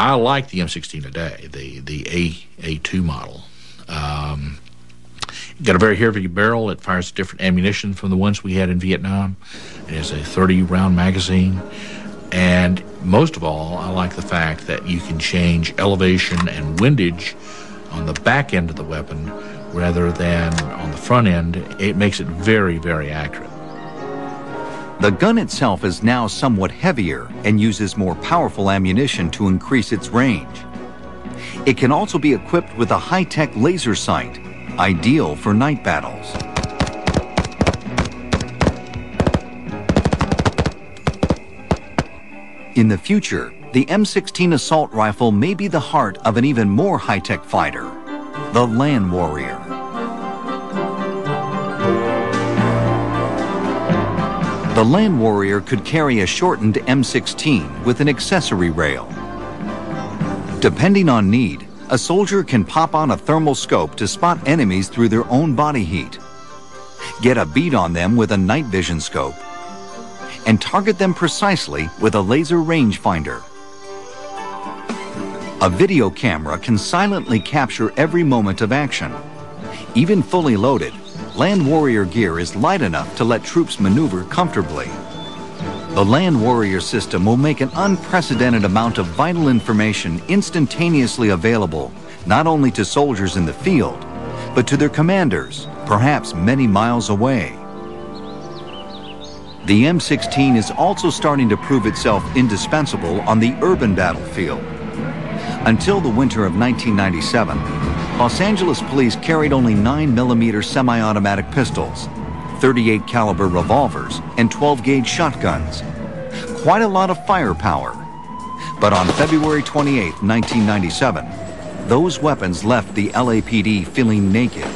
I like the M16 today, the A2 model. Got a very heavy barrel. It fires different ammunition from the ones we had in Vietnam. It has a 30-round magazine. And most of all, I like the fact that you can change elevation and windage on the back end of the weapon rather than on the front end. It makes it very, very accurate. The gun itself is now somewhat heavier and uses more powerful ammunition to increase its range. It can also be equipped with a high-tech laser sight, ideal for night battles. In the future, the M16 assault rifle may be the heart of an even more high-tech fighter, the land warrior. The land warrior could carry a shortened M16 with an accessory rail. Depending on need, a soldier can pop on a thermal scope to spot enemies through their own body heat, get a bead on them with a night vision scope, and target them precisely with a laser rangefinder. A video camera can silently capture every moment of action. Even fully loaded, Land Warrior gear is light enough to let troops maneuver comfortably. The Land Warrior system will make an unprecedented amount of vital information instantaneously available, not only to soldiers in the field, but to their commanders, perhaps many miles away. The M16 is also starting to prove itself indispensable on the urban battlefield. Until the winter of 1997, Los Angeles police carried only 9mm semi-automatic pistols, 38 caliber revolvers, and 12-gauge shotguns. Quite a lot of firepower. But on February 28, 1997, those weapons left the LAPD feeling naked.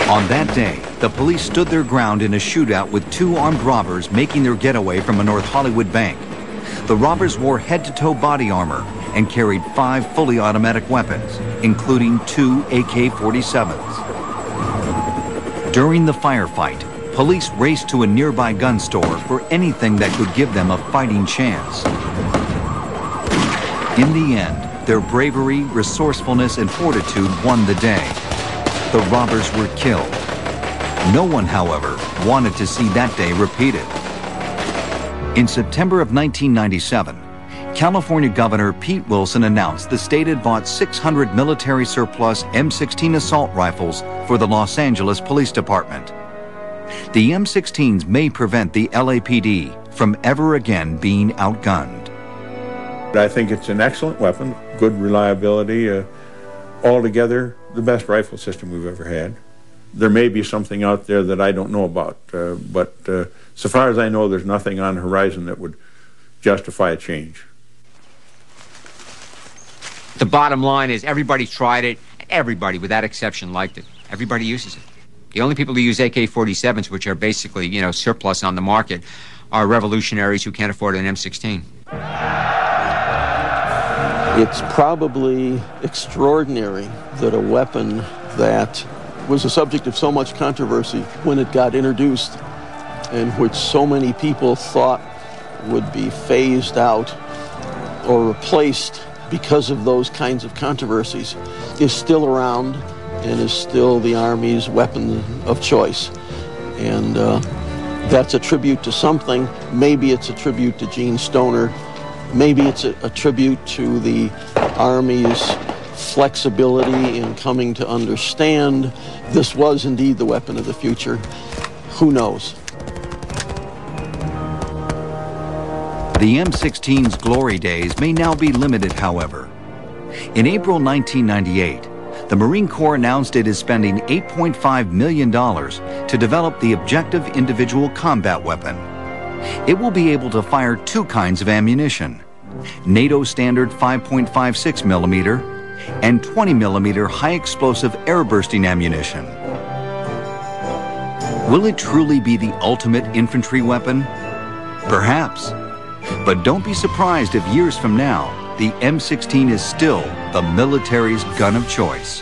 On that day, the police stood their ground in a shootout with two armed robbers making their getaway from a North Hollywood bank. The robbers wore head-to-toe body armor and carried 5 fully automatic weapons, including 2 AK-47s. During the firefight, police raced to a nearby gun store for anything that could give them a fighting chance. In the end, their bravery, resourcefulness, and fortitude won the day. The robbers were killed. No one, however, wanted to see that day repeated. In September of 1997, California Governor Pete Wilson announced the state had bought 600 military surplus M16 assault rifles for the Los Angeles Police Department. The M16s may prevent the LAPD from ever again being outgunned. I think it's an excellent weapon, good reliability, altogether the best rifle system we've ever had. There may be something out there that I don't know about, but so far as I know, there's nothing on the horizon that would justify a change. The bottom line is everybody tried it. Everybody, without exception, liked it. Everybody uses it. The only people who use AK-47s, which are basically, surplus on the market, are revolutionaries who can't afford an M16. It's probably extraordinary that a weapon that was a subject of so much controversy when it got introduced, and which so many people thought would be phased out or replaced because of those kinds of controversies, is still around and is still the Army's weapon of choice. And that's a tribute to something. Maybe it's a tribute to Gene Stoner. Maybe it's a tribute to the Army's flexibility in coming to understand this was indeed the weapon of the future. Who knows? The M16's glory days may now be limited, however. In April 1998, the Marine Corps announced it is spending $8.5 million to develop the Objective Individual Combat Weapon. It will be able to fire 2 kinds of ammunition, NATO standard 5.56 millimeter and 20 millimeter high explosive air bursting ammunition. Will it truly be the ultimate infantry weapon? Perhaps. But don't be surprised if years from now, the M16 is still the military's gun of choice.